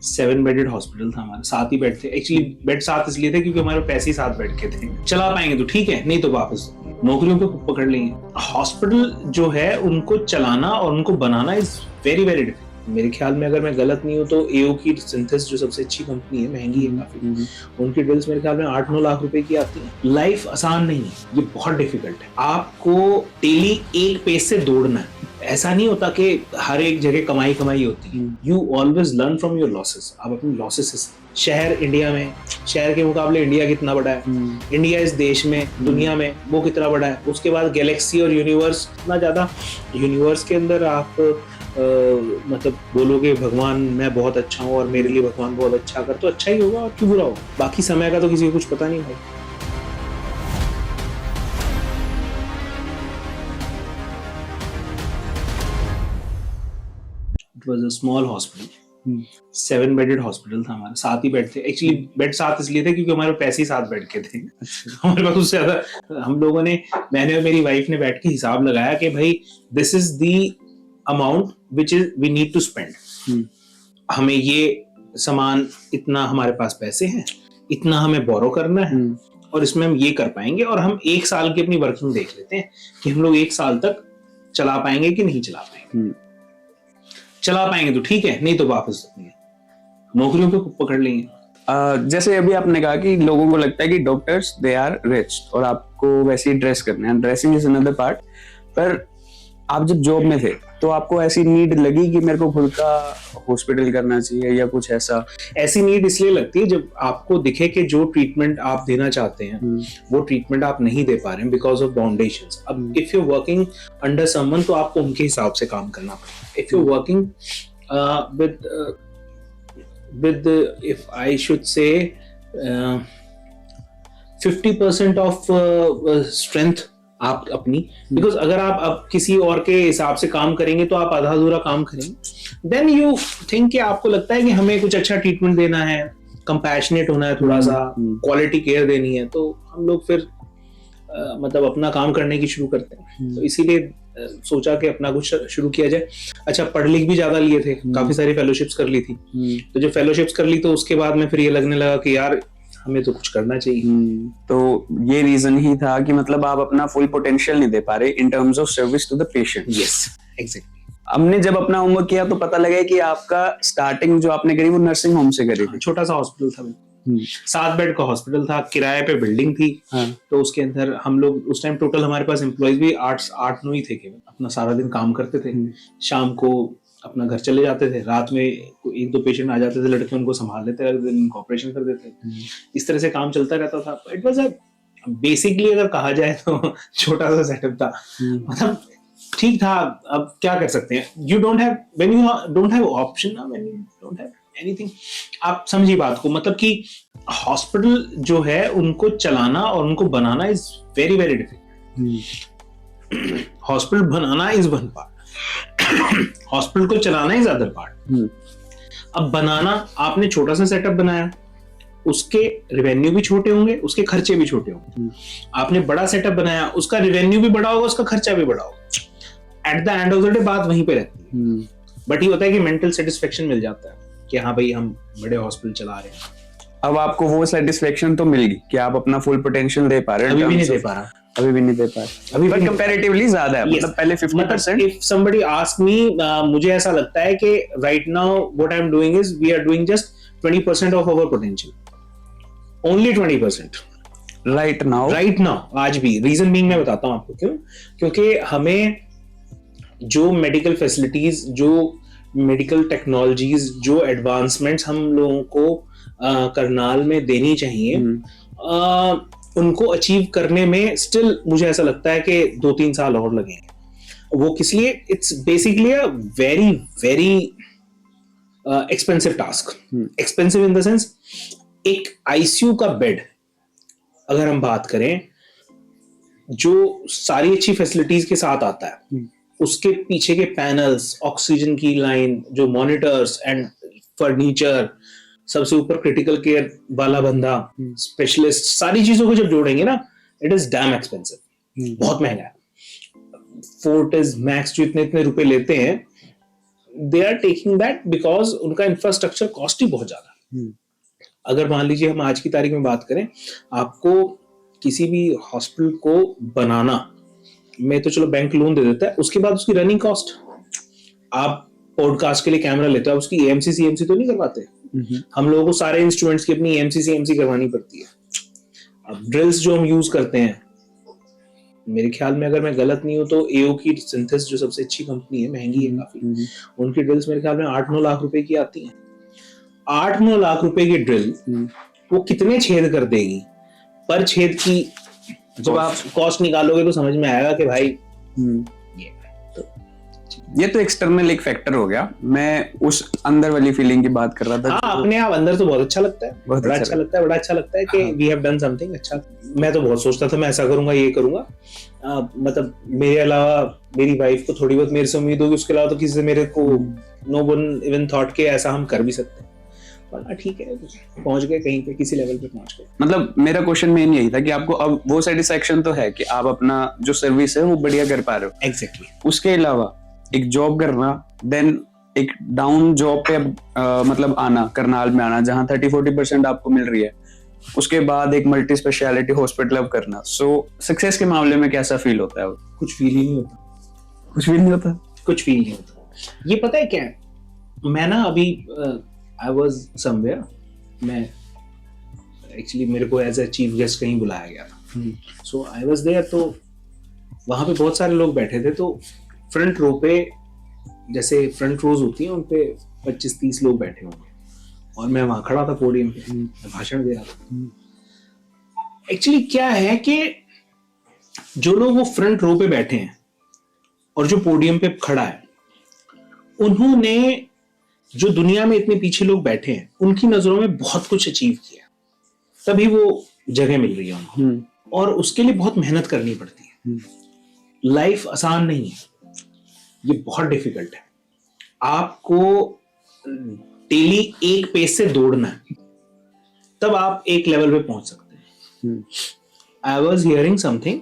7 bedded hospital था हमारा, 7 ही bed थे। एक्चुअली बेड 7 इसलिए थे क्योंकि हमारे पैसे ही 7 बेड के थे। चला पाएंगे तो ठीक है, नहीं तो वापस नौकरियों पे पकड़ लेंगे। हॉस्पिटल जो है उनको चलाना और उनको बनाना इज वेरी वेरी डिफिकल्ट। मेरे ख्याल में अगर मैं गलत नहीं हूँ तो एओ की सिंथेसिस जो सबसे अच्छी कंपनी है, महंगी है काफी, उनकी डील्स मेरे ख्याल में 8-9 लाख रुपए की आती है। लाइफ आसान नहीं है, ये बहुत डिफिकल्ट है। आपको डेली एक पेज से दौड़ना है। ऐसा नहीं होता कि हर एक जगह कमाई कमाई होती है। You always learn from your losses. आप अपनी लॉसेस से, शहर इंडिया में, शहर के मुकाबले इंडिया कितना बड़ा है, इंडिया इस देश में, दुनिया में वो कितना बड़ा है, उसके बाद गैलेक्सी और यूनिवर्स कितना ज्यादा। यूनिवर्स के अंदर आप मतलब बोलोगे भगवान मैं बहुत अच्छा हूँ और मेरे लिए भगवान बहुत अच्छा कर, तो अच्छा ही होगा और क्यों बुरा होगा। बाकी समय का तो किसी को कुछ पता नहीं भाई। It was a small hospital. 7 bedded hospital था हमारा, 7 ही बेड थे। एक्चुअली बेड 7 इसलिए थे क्योंकि हमारे पैसे ही 7 बेड के थे। हमारे पास उससे ज्यादा हम लोगों ने, मैंने और मेरी वाइफ ने बैठ के हिसाब लगाया कि भाई this is the amount which is we need to spend. हमें ये सामान, इतना हमारे पास पैसे हैं, इतना हमें बोरो करना है और इसमें हम ये कर पाएंगे। और हम 1 साल की अपनी वर्किंग देख लेते हैं कि हम लोग 1 साल तक चला पाएंगे कि नहीं चला पाएंगे। चला पाएंगे तो ठीक है, नहीं तो वापस नौकरियों पे पकड़ लेंगे। जैसे अभी आपने कहा कि लोगों को लगता है कि डॉक्टर्स दे आर रिच और आपको वैसे ही ड्रेस करना है, ड्रेसिंग इज अनदर पार्ट। पर आप जब जॉब में थे तो आपको ऐसी नीड लगी कि मेरे को खुद का हॉस्पिटल करना चाहिए या कुछ ऐसा? ऐसी नीड इसलिए लगती है जब आपको दिखे कि जो ट्रीटमेंट आप देना चाहते हैं वो ट्रीटमेंट आप नहीं दे पा रहे हैं बिकॉज ऑफ बाउंडेशंस। अब if you working under someone तो आपको उनके हिसाब से काम करना पड़ेगा। If you working with if I should say 50% of strength आप अपनी, बिकॉज अगर आप अब किसी और के हिसाब से काम करेंगे तो आप आधा अधूरा काम करेंगे। देन यू थिंक कि आपको लगता है कि हमें कुछ अच्छा ट्रीटमेंट देना है, कंपैशनेट होना है, थोड़ा सा क्वालिटी केयर देनी है, तो हम लोग फिर मतलब अपना काम करने की शुरू करते हैं। तो इसीलिए सोचा कि अपना कुछ शुरू किया जाए। अच्छा, पढ़ लिख भी ज्यादा लिए थे, काफी सारी फेलोशिप्स कर ली थी। तो जब फेलोशिप्स कर ली तो उसके बाद में फिर ये लगने लगा कि यार हमें तो कुछ करना चाहिए। तो ये रीजन ही था कि मतलब आप अपना फुल पोटेंशियल नहीं दे पा रहे in terms of service to the patient. Yes, exactly. हमने जब अपना होमवर्क किया तो पता लगा कि आपका स्टार्टिंग जो आपने करी वो नर्सिंग होम से करी थी। छोटा सा हॉस्पिटल था, 7 बेड का हॉस्पिटल था, किराए पे बिल्डिंग थी। तो उसके अंदर हम लोग उस टाइम टोटल हमारे पास एम्प्लॉइज भी 8-9 ही थे केवल। अपना सारा दिन काम करते थे, शाम को अपना घर चले जाते थे। रात में 1-2 पेशेंट आ जाते थे, लड़के उनको संभाल लेते थे, उनको ऑपरेशन कर देते। इस तरह से काम चलता रहता था। इट वाज बेसिकली अगर कहा जाए तो छोटा सा सेटअप था, मतलब ठीक था। अब क्या कर सकते हैं, you don't have when you don't have option ना, when you don't have anything. आप समझिए बात को, मतलब कि हॉस्पिटल जो है उनको चलाना और उनको बनाना is very very difficult. Hospital बनाना इज वन पार्ट, हॉस्पिटल को चलाना इज अदर पार्ट। अब बनाना, आपने छोटा सा सेटअप बनाया, उसके रेवेन्यू भी छोटे होंगे, उसके खर्चे भी छोटे होंगे। आपने बड़ा सेटअप बनाया, उसका रेवेन्यू भी बड़ा होगा, उसका खर्चा भी बड़ा होगा। At the end of the day बात वहीं पे रहती है। बट ये होता है कि मेंटल सेटिस्फेक्शन मिल जाता है कि हाँ भाई हम बड़े हॉस्पिटल चला रहे हैं। अब आपको वो सेटिस्फेक्शन तो मिल गई कि आप अपना फुल पोटेंशियल दे पा रहे हैं। अभी भी नहीं दे पा रहा, अभी भी नहीं दे पा रहे, अभी भी कंपैरेटिवली ज्यादा है। मतलब पहले 50%। इफ समबडी आस्क मी, मुझे ऐसा लगता है कि right now what I am doing is we are doing just 20% of our potential, only 20% right now. आज भी रीजन बीइंग मैं बताता हूं आपको क्यों। क्योंकि हमें जो मेडिकल फैसिलिटीज, जो मेडिकल टेक्नोलॉजीज, जो एडवांसमेंट्स हम लोगों को करनाल में देनी चाहिए, उनको अचीव करने में स्टिल मुझे ऐसा लगता है कि 2-3 साल और लगेंगे। वो किस लिए? It's basically a very very expensive task. Expensive in the sense, एक आईसीयू का बेड अगर हम बात करें, जो सारी अच्छी फैसिलिटीज के साथ आता है, उसके पीछे के पैनल्स, ऑक्सीजन की लाइन, जो मॉनिटर्स एंड फर्नीचर, सबसे ऊपर क्रिटिकल केयर वाला बंदा, स्पेशलिस्ट, सारी चीजों को जब जोड़ेंगे ना, इट इज डैम एक्सपेंसिव, बहुत महंगा है। फोर्टिस मैक्स जो इतने रुपए लेते हैं, they are taking that because उनका इंफ्रास्ट्रक्चर कॉस्ट ही बहुत ज्यादा। अगर मान लीजिए हम आज की तारीख में बात करें, आपको किसी भी हॉस्पिटल को बनाना में तो चलो बैंक लोन दे देता है, उसके बाद उसकी रनिंग कॉस्ट, आप पॉडकास्ट के लिए कैमरा लेते हो, आप उसकी एएमसी सीएमसी तो नहीं करवाते। हम लोगों को सारे इंस्ट्रूमेंट्स की अपनी एएमसी सीएमसी करवानी पड़ती है। अब ड्रिल्स जो हम यूज करते हैं, मेरे ख्याल में अगर मैं गलत नहीं हूं तो एओ की सिंथेसिस जो सबसे अच्छी कंपनी है, महंगी है काफी, उनकी ड्रिल्स मेरे ख्याल में 8-9 लाख रुपए की आती हैं। 8-9 लाख रुपए की ड्रिल वो कितने छेद कर देगी पर छेद की जब आप कॉस्ट निकालोगे तो समझ में आएगा कि भाई ये तो एक्सटर्नल एक फैक्टर हो गया। मैं उस अंदर वाली फीलिंग की बात कर रहा था। हाँ, अपने आप अंदर तो बहुत अच्छा लगता है, बड़ा अच्छा लगता है, बड़ा अच्छा लगता है कि वी हैव डन समथिंग अच्छा। मैं तो बहुत सोचता था मैं ऐसा करूंगा, ये करूंगा, मतलब मेरे अलावा मेरी वाइफ को थोड़ी बहुत मेरे से उम्मीद होगी, उसके अलावा तो किसी से मेरे को नो वन इवन थॉट के ऐसा हम कर भी सकते हैं। ठीक है, पहुंच गए कहीं पे, किसी लेवल पे पहुंच गए। मतलब मेरा क्वेश्चन मेन यही था कि आपको अब वो सेटिस्फैक्शन तो है कि आप अपना जो सर्विस है वो बढ़िया कर पा रहे हो। एग्जैक्टली। उसके अलावा एक जॉब करना, देन एक डाउन जॉब पे मतलब आना, करनाल में आना जहाँ 30-40% आपको मिल रही है, उसके बाद एक मल्टी स्पेशलिटी हॉस्पिटल अब करना। सो सक्सेस के मामले में कैसा फील होता है? कुछ फील ही नहीं होता। कुछ फील नहीं होता? कुछ फील नहीं होता। ये पता है क्या है, मैं ना अभी आई वॉज समवेयर, मैं एक्चुअली मेरे को एज ए चीफ गेस्ट कहीं बुलाया गया था। सो आई वॉज देयर, तो वहां पे बहुत सारे लोग बैठे थे। तो फ्रंट रो पे, जैसे फ्रंट रोज होती हैं, उन पे 25-30 लोग बैठे होंगे और मैं वहां खड़ा था पोडियम पे, मैं भाषण दे रहा था। एक्चुअली क्या है कि जो लोग वो फ्रंट रो पे बैठे हैं और जो पोडियम पे खड़ा है, उन्होंने जो दुनिया में इतने पीछे लोग बैठे हैं उनकी नजरों में बहुत कुछ अचीव किया, तभी वो जगह मिल रही है उनको, और उसके लिए बहुत मेहनत करनी पड़ती है। लाइफ आसान नहीं है, ये बहुत डिफिकल्ट है। आपको डेली एक पेस से दौड़ना है, तब आप एक लेवल पे पहुंच सकते हैं। I was hearing something,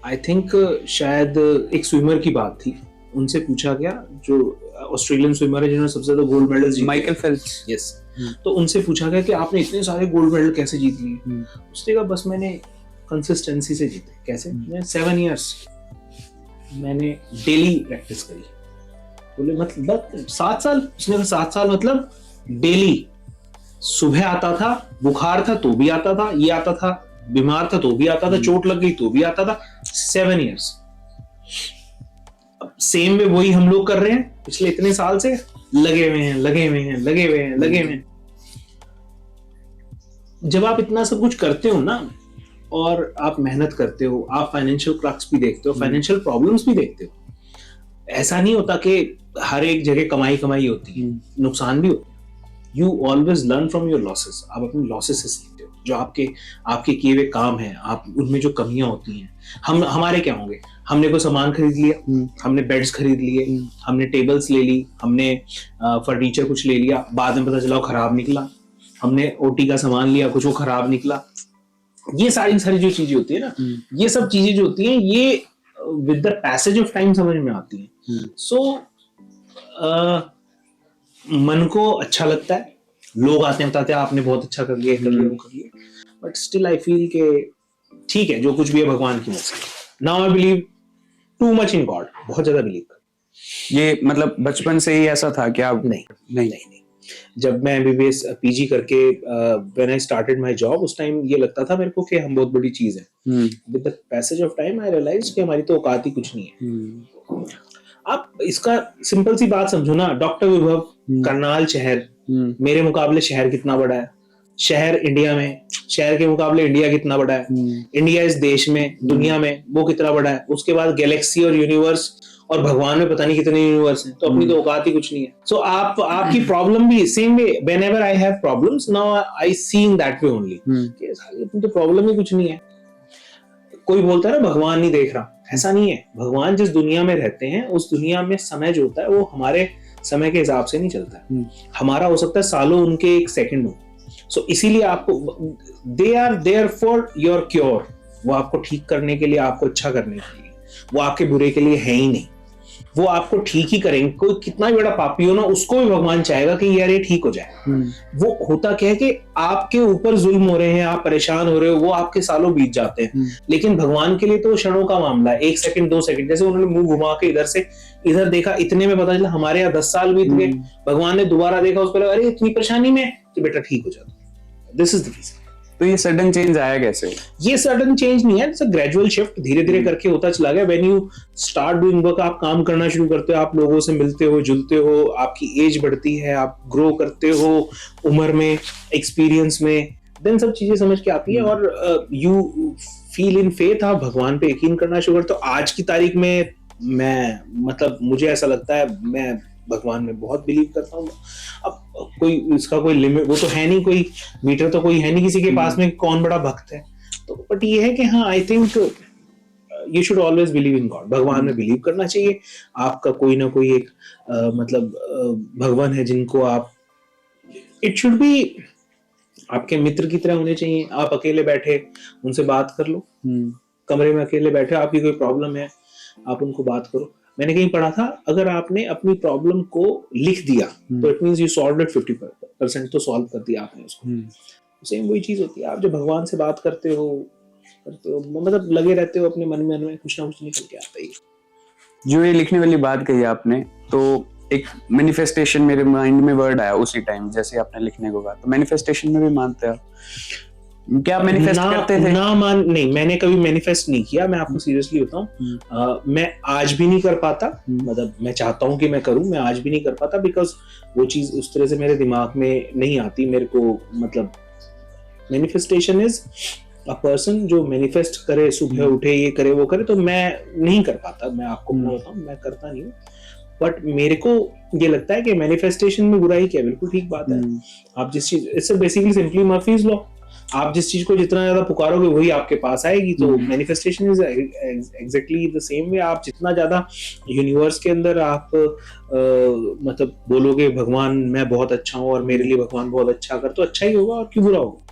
I think शायद एक स्विमर की बात थी, उनसे पूछा गया, जो ऑस्ट्रेलियन स्विमर है जिन्होंने सबसे ज्यादा गोल्ड मेडल जीते, माइकल फेल्प्स। यस। तो उनसे पूछा गया कि आपने इतने सारे गोल्ड मेडल कैसे जीत लिए? उसने कहा बस मैंने कंसिस्टेंसी से जीते। कैसे? मैं 7 years मैंने डेली प्रैक्टिस करी। बोले मतलब 7 साल? उसने कहा 7 साल मतलब डेली, सुबह आता था, बुखार था तो भी आता था, ये आता था, बीमार था तो भी आता था, चोट लग गई तो भी आता था। 7 years। सेम में वही हम लोग कर रहे हैं पिछले इतने साल से, लगे हुए हैं। जब आप इतना सब कुछ करते हो ना, और आप मेहनत करते हो, आप फाइनेंशियल क्रक्स भी देखते हो, फाइनेंशियल प्रॉब्लम्स भी देखते हो। ऐसा नहीं होता कि हर एक जगह कमाई होती है, नुकसान भी होता है। You always learn from your losses. आप अपने लॉसेस से सीखते हो, जो आपके किए हुए काम हैं, आप उनमें जो कमियां होती हैं। हमारे क्या होंगे, हमने कोई सामान खरीद लिया, हमने बेड्स खरीद लिए, हमने टेबल्स ले ली, हमने फर्नीचर कुछ ले लिया, बाद में पता चला वो खराब निकला। हमने ओटी का सामान लिया, कुछ वो खराब निकला। ये सारी जो चीजें होती है ना, ये सब चीजें जो होती हैं, ये with the passage of time समझ में आती हैं। सो मन को अच्छा लगता है, लोग आते हैं बताते हैं आपने बहुत अच्छा कर लिया, बट स्टिल आई फील के ठीक है, जो कुछ भी है भगवान की मर्जी। Now I believe too much in God, बहुत ज्यादा बिलीव कर। ये मतलब बचपन से ही ऐसा था कि आप? नहीं। जब मैं एमबीबीएस पीजी करके when I started my job, उस टाइम ये लगता था मेरे को कि हम बहुत बड़ी चीज है। With the passage of time I realised कि हमारी तो औकात ही कुछ नहीं है। आप इसका सिंपल सी बात समझो ना, डॉक्टर विभव, करनाल शहर, मेरे मुकाबले शहर कितना बड़ा है? शहर इंडिया में, शहर के मुकाबले इंडिया कितना बड़ा है? इंडिया इस देश में, दुनिया में वो कितना बड़ा है? उसके बाद गैलेक्सी और यूनिवर्स और भगवान में पता नहीं कितने यूनिवर्स हैं, तो अपनी तो औकात ही कुछ नहीं है। सो आपकी प्रॉब्लम भी same way, whenever I have problems now I seeing that way only, कि अपनी तो प्रॉब्लम ही कुछ नहीं है। कोई बोलता है ना भगवान नहीं देख रहा, ऐसा नहीं है। भगवान जिस दुनिया में रहते हैं, उस दुनिया में समय जो होता है वो हमारे समय के हिसाब से नहीं चलता है। हमारा हो सकता है सालों, उनके 1 सेकंड हो। सो इसीलिए आपको they are there for your cure, वो आपको ठीक करने के लिए, आपको अच्छा करने के लिए, वो आपके बुरे के लिए है ही नहीं। वो आपको ठीक ही करेंगे। कोई कितना भी बड़ा पापी हो ना, उसको भी भगवान चाहेगा कि यार ये ठीक हो जाए। वो होता क्या है कि आपके ऊपर जुल्म हो रहे हैं, आप परेशान हो रहे हो, वो आपके सालों बीत जाते हैं, लेकिन भगवान के लिए तो क्षणों का मामला है, 1 सेकंड 2 सेकंड। जैसे उन्होंने मुंह घुमा के इधर से इधर देखा, इतने में पता चला हमारे यहाँ 10 साल बीत गए, भगवान ने दोबारा देखा, उसको लगा अरे इतनी परेशानी में, तो बेटा ठीक हो जाता। This is the reason. तो ये सडन चेंज आया कैसे? ये सडन चेंज नहीं है, इट्स अ ग्रेजुअल शिफ्ट, धीरे धीरे करके होता चला गया। When you start doing work, आप काम करना शुरू करते हो, आप लोगों से मिलते हो, जुलते हो, आपकी एज बढ़ती है, आप ग्रो करते हो उम्र में, एक्सपीरियंस में, देन सब चीजें समझ के आती है और यू फील इन फेथ, आप भगवान पे यकीन करना शुरू करते हो। आज की तारीख में मैं मतलब मुझे ऐसा लगता है मैं भगवान में बहुत बिलीव करता हूँ। अब कोई इसका कोई लिमिट वो तो है नहीं, कोई मीटर तो कोई है नहीं किसी के पास में कौन बड़ा भक्त है। तो बट ये है कि हाँ, I think you should always believe in God. भगवान में बिलीव करना चाहिए। आपका कोई ना कोई एक भगवान है जिनको आप, इट शुड बी आपके मित्र की तरह होने चाहिए। आप अकेले बैठे उनसे बात कर लो, कमरे में अकेले बैठे, आपकी कोई प्रॉब्लम है, आप उनको बात करो। मैंने कहीं पढ़ा था, अगर आपने अपनी प्रॉब्लम को लिख दिया तो it means you solved it 50%, तो सॉल्व कर दिया आपने उसको। सेम वही चीज होती है, आप जब भगवान से बात करते हो मतलब लगे रहते हो अपने मन में कुछ ना कुछ निकल के आता ही। जो ये लिखने वाली बात कही आपने, तो एक मैनिफेस्टेशन मेरे माइंड में वर्ड आया उसी टाइम जैसे आपने लिखने को कहा। तो मैनिफेस्टेशन में भी मानते हो क्या? आप मैनिफेस्ट करते थे? नहीं, मैंने कभी मैनिफेस्ट नहीं किया, मैं आपको सीरियसली बताऊं। मैं आज भी नहीं कर पाता, मतलब मैं चाहता हूं कि मैं करूं, मैं आज भी नहीं कर पाता, बिकॉज वो चीज उस तरह से मेरे दिमाग में नहीं आती मेरे को। मतलब मैनिफेस्टेशन इज अ पर्सन जो मैनिफेस्ट करे, सुबह उठे ये करे वो करे, तो मैं नहीं कर पाता। मैं आपको बताऊं, मैं करता नहीं हूँ। बट मेरे को ये लगता है कि मैनिफेस्टेशन में बुराई क्या है, बिल्कुल ठीक बात है। आप जिस चीज, it's basically simply Murphy's law, आप जिस चीज को जितना ज्यादा पुकारोगे वही आपके पास आएगी। तो manifestation is exactly the same way. आप जितना ज्यादा यूनिवर्स के अंदर आप मतलब बोलोगे भगवान मैं बहुत अच्छा हूँ और मेरे लिए भगवान बहुत अच्छा कर, तो अच्छा ही होगा और क्यों बुरा होगा।